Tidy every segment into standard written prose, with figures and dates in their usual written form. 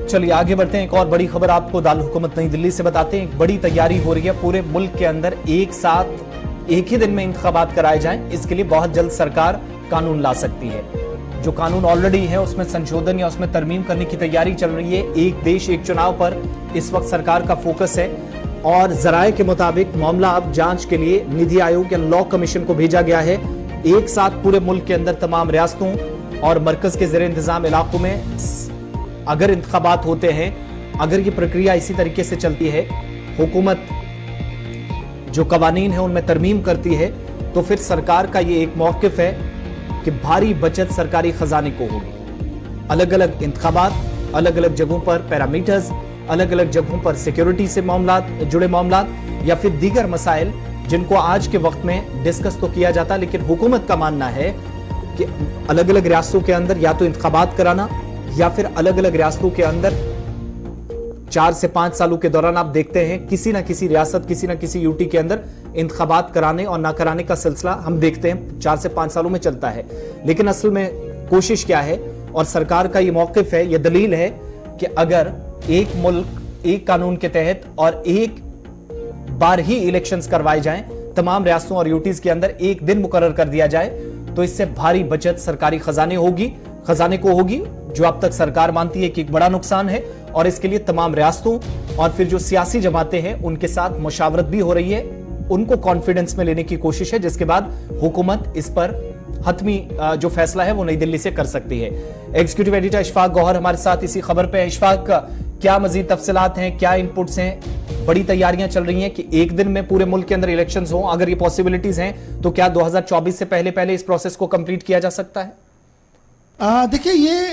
चलिए आगे बढ़ते हैं। एक और बड़ी खबर आपको दारुल हुकूमत नई दिल्ली से बताते हैं। एक बड़ी तैयारी हो रही है पूरे मुल्क के अंदर, एक साथ एक ही दिन में इंतखाबात कराए जाएं। इसके लिए बहुत जल्द सरकार कानून ला सकती है। जो कानून ऑलरेडी है उसमें संशोधन या उसमें तरमीम करने की तैयारी चल रही है। एक देश एक चुनाव पर इस वक्त सरकार का फोकस है और जराये के मुताबिक मामला अब जांच के लिए निधि आयोग या लॉ कमीशन को भेजा गया है। एक साथ पूरे मुल्क के अंदर तमाम रियासतों और मरकज के ज़ेर इंतजाम इलाकों में अगर इंतखाबात होते हैं, अगर ये प्रक्रिया इसी तरीके से चलती है, हुकूमत जो कवानीन है उनमें तरमीम करती है, तो फिर सरकार का ये एक मौकिफ है कि भारी बचत सरकारी खजाने को होगी। अलग अलग इंतखाबात, अलग अलग जगहों पर पैरामीटर्स, अलग अलग जगहों पर सिक्योरिटी से जुड़े मामला या फिर दीगर मसाइल जिनको आज के वक्त में डिस्कस तो किया जाता, लेकिन हुकूमत का मानना है कि अलग अलग रियासतों के अंदर या तो इंतखाबात कराना या फिर अलग अलग रियासतों के अंदर 4 से 5 सालों के दौरान आप देखते हैं किसी ना किसी रियासत, किसी ना किसी यूटी के अंदर इंतखाबात कराने और ना कराने का सिलसिला हम देखते हैं 4 से 5 सालों में चलता है। लेकिन असल में कोशिश क्या है और सरकार का ये मौकिफ है, ये दलील है कि अगर एक मुल्क एक कानून के तहत और एक बार ही इलेक्शंस करवाए जाएं, तमाम रियासतों और यूटीज के अंदर एक दिन मुकर्रर कर दिया जाए, तो इससे भारी बचत सरकारी खजाने को होगी, जो अब तक सरकार मानती है कि एक बड़ा नुकसान है। और इसके लिए तमाम रियासतों और फिर जो सियासी जमातें हैं उनके साथ मुशावरत भी हो रही है, उनको कॉन्फिडेंस में लेने की कोशिश है, जिसके बाद हुकूमत इस पर हतमी जो फैसला है वो नई दिल्ली से कर सकती है। एग्जीक्यूटिव एडिटर इशफाक गौहर हमारे साथ इसी खबर पे है। इशफाक, क्या मजीद तफसीलात हैं, क्या इनपुट्स हैं? बड़ी तैयारियां चल रही हैं कि एक दिन में पूरे मुल्क के अंदर इलेक्शंस हों। अगर ये पॉसिबिलिटीज हैं तो क्या 2024 से पहले इस प्रोसेस को कंप्लीट किया जा सकता है? देखिए, ये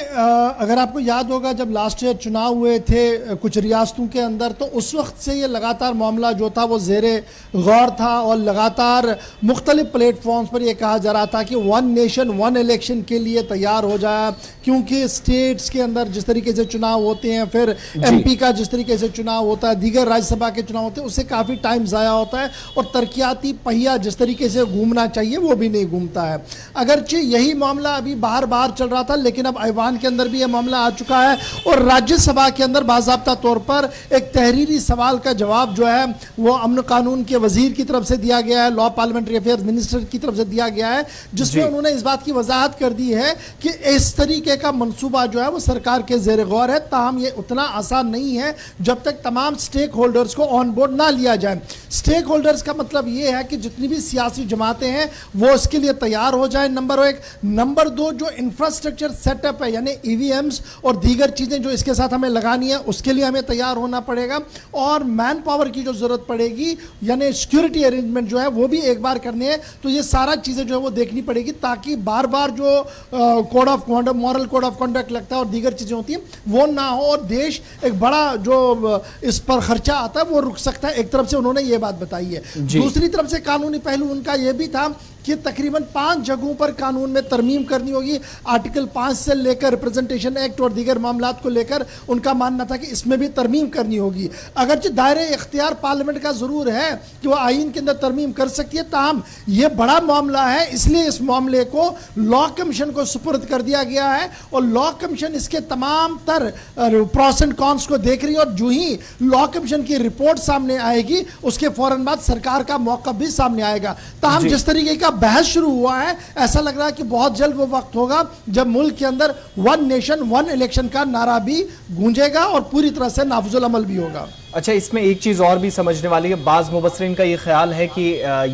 अगर आपको याद होगा जब लास्ट ईयर चुनाव हुए थे कुछ रियासतों के अंदर, तो उस वक्त से ये लगातार मामला जो था वो ज़ेरे गौर था और लगातार मुख्तलिफ प्लेटफॉर्म्स पर ये कहा जा रहा था कि 1 नेशन 1 इलेक्शन के लिए तैयार हो जाए, क्योंकि स्टेट्स के अंदर जिस तरीके से चुनाव होते हैं, फिर MP का जिस तरीके से चुनाव होता है, दीगर राज्यसभा के चुनाव होते हैं, उससे काफ़ी टाइम ज़ाया होता है और तरक्याती पहिया जिस तरीके से घूमना चाहिए वो भी नहीं घूमता है। अगरचे यही मामला अभी बार बार चल रहा था, लेकिन अब ऐवान के अंदर भी यह मामला आ चुका है और राज्यसभा के अंदर बाज़ाब्ता तौर पर एक तहरीरी सवाल का जवाब जो है वो अमन कानून के वजीर की तरफ से दिया गया है, लॉ पार्लियामेंट्री अफेयर्स मिनिस्टर की तरफ से दिया गया है, जिसमें उन्होंने इस बात की वजाहत कर दी है कि इस तरीके का मंसूबा जो है वो सरकार के ज़ेर गौर है, ताहम ये उतना आसान नहीं है जब तक तमाम स्टेक होल्डर्स को ऑन बोर्ड ना लिया जाए। स्टेक होल्डर्स का मतलब ये है कि जितनी भी सियासी जमातें हैं वो इसके लिए तैयार हो जाए, नंबर 1। नंबर 2, जो इंफ्रास्ट्रक्चर सेटअप है यानी EVMs और दीगर चीजें जो इसके साथ हमें लगानी है उसके लिए हमें तैयार होना पड़ेगा और मैन पावर की जो जरूरत पड़ेगी यानी सिक्योरिटी अरेंजमेंट जो है वो भी एक बार करने हैं। तो ये सारा चीजें जो है वो देखनी पड़ेगी ताकि बार बार जो code of conduct, moral code of conduct लगता है और दीगर चीजें होती हैं वो ना हो और देश एक बड़ा जो इस पर खर्चा आता है वो रुक सकता है। एक तरफ से उन्होंने ये बात बताई है। दूसरी तरफ से कानूनी पहलू उनका यह भी था कि तकरीबन 5 जगहों पर कानून में तरमीम करनी होगी। आर्टिकल 5 से लेकर रिप्रेजेंटेशन एक्ट और दीगर मामलात को लेकर उनका मानना था कि इसमें भी तरमीम करनी होगी। अगरचे दायरे इख्तियार पार्लियामेंट का जरूर है कि वह आईन के अंदर तरमीम कर सकती है, ताहम यह बड़ा मामला है, इसलिए इस मामले को लॉ कमीशन को सुपुर्द कर दिया गया है और लॉ कमीशन इसके तमाम तर प्रोस एंड कॉन्स को देख रही है और जो ही लॉ कमीशन की रिपोर्ट सामने आएगी उसके फौरन बाद सरकार का मौका भी सामने आएगा। ताहम जिस तरीके का बहस शुरू हुआ है, ऐसा लग रहा है कि बहुत जल्द वो वक्त होगा जब मुल्क के अंदर 1 नेशन 1 इलेक्शन का नारा भी गूंजेगा और पूरी तरह से नाफिजुल अमल भी होगा। अच्छा, इसमें एक चीज और भी समझने वाली है। बाज मुबस्सरीन का ये ख्याल है कि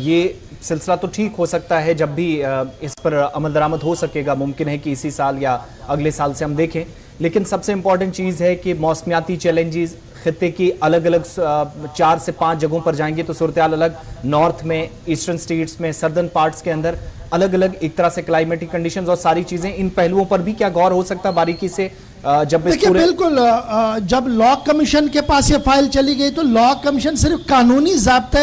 ये सिलसिला तो ठीक हो सकता है, जब भी इस पर अमल दरामद हो सकेगा, मुमकिन है कि इसी साल या अगले साल से हम देखें, लेकिन सबसे इंपॉर्टेंट चीज है कि मौसमियाती चैलेंजेस खित्ते की अलग अलग 4 से 5 जगहों पर जाएंगे तो सूरत हाल अलग, नॉर्थ में, ईस्टर्न स्टेट्स में, सर्दर्न पार्ट्स के अंदर अलग अलग एक तरह से क्लाइमेटिक कंडीशंस और सारी चीजें, इन पहलुओं पर भी क्या गौर हो सकता है बारीकी से? जब देखिए बिल्कुल, जब लॉ कमीशन के पास ये फाइल चली गई तो लॉ कमीशन सिर्फ कानूनी ज़ाब्ते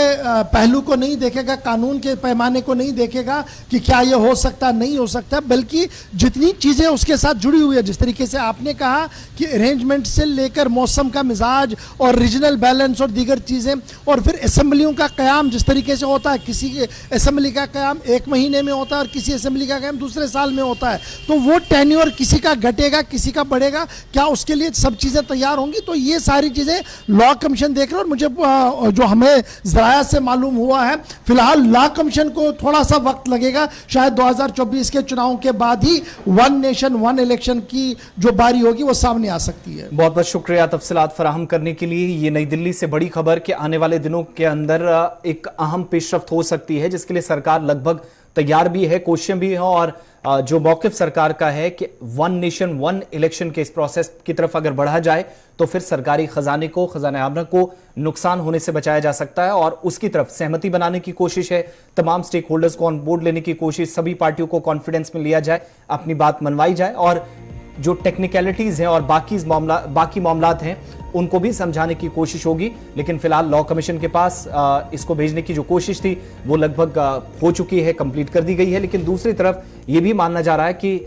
पहलू को नहीं देखेगा, कानून के पैमाने को नहीं देखेगा कि क्या ये हो सकता नहीं हो सकता, बल्कि जितनी चीज़ें उसके साथ जुड़ी हुई है, जिस तरीके से आपने कहा कि अरेंजमेंट से लेकर मौसम का मिजाज और रीजनल बैलेंस और दीगर चीज़ें, और फिर असम्बलियों का क़याम जिस तरीके से होता है, किसी असम्बली का क़याम 1 महीने में होता है और किसी असम्बली का क़याम दूसरे साल में होता है, तो वो टेन्योर किसी का घटेगा, किसी का बढ़ेगा, मिलेगा, क्या उसके लिए सब चीज़ें तैयार होंगी। तो ये सारी चीज़ें लॉ कमीशन देख रहे हैं। और मुझे जो हमें ज़राया से मालूम हुआ है, फिलहाल लॉ कमीशन को थोड़ा सा वक्त लगेगा, शायद 2024 के चुनाव के बाद ही वन नेशन वन इलेक्शन की जो बारी होगी वो सामने आ सकती है। बहुत बहुत शुक्रिया तफसीलात फराहम करने के लिए। ये नई दिल्ली से बड़ी खबर कि आने वाले दिनों के अंदर एक अहम पेशरफ्त हो सकती है, जिसके लिए सरकार लगभग तैयार भी है, कोशिशें भी हैं। और जो मौकिफ सरकार का है कि वन नेशन वन इलेक्शन के इस प्रोसेस की तरफ अगर बढ़ा जाए तो फिर सरकारी खजाने को, खजाना आमना को नुकसान होने से बचाया जा सकता है। और उसकी तरफ सहमति बनाने की कोशिश है, तमाम स्टेक होल्डर्स को ऑन बोर्ड लेने की कोशिश, सभी पार्टियों को कॉन्फिडेंस में लिया जाए, अपनी बात मनवाई जाए और जो टेक्निकलिटीज हैं और बाकी मामलात हैं उनको भी समझाने की कोशिश होगी। लेकिन फिलहाल लॉ कमीशन के पास इसको भेजने की जो कोशिश थी वो लगभग हो चुकी है, कंप्लीट कर दी गई है। लेकिन दूसरी तरफ ये भी मानना जा रहा है कि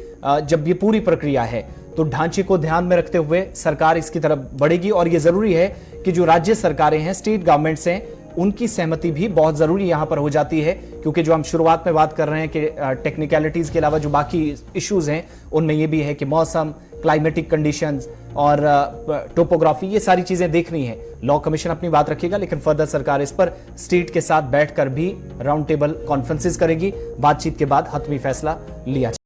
जब ये पूरी प्रक्रिया है तो ढांचे को ध्यान में रखते हुए सरकार इसकी तरफ बढ़ेगी। और ये जरूरी है कि जो राज्य सरकारें हैं, स्टेट गवर्नमेंट्स हैं, उनकी सहमति भी बहुत जरूरी यहां पर हो जाती है। क्योंकि जो हम शुरुआत में बात कर रहे हैं कि टेक्निकलिटीज के अलावा जो बाकी इश्यूज हैं उनमें यह भी है कि मौसम, क्लाइमेटिक कंडीशंस और टोपोग्राफी, ये सारी चीजें देखनी है। लॉ कमीशन अपनी बात रखेगा, लेकिन फर्दर सरकार इस पर स्टेट के साथ बैठकर भी राउंड टेबल कॉन्फ्रेंसेस करेगी। बातचीत के बाद हतमी फैसला लिया जाएगा।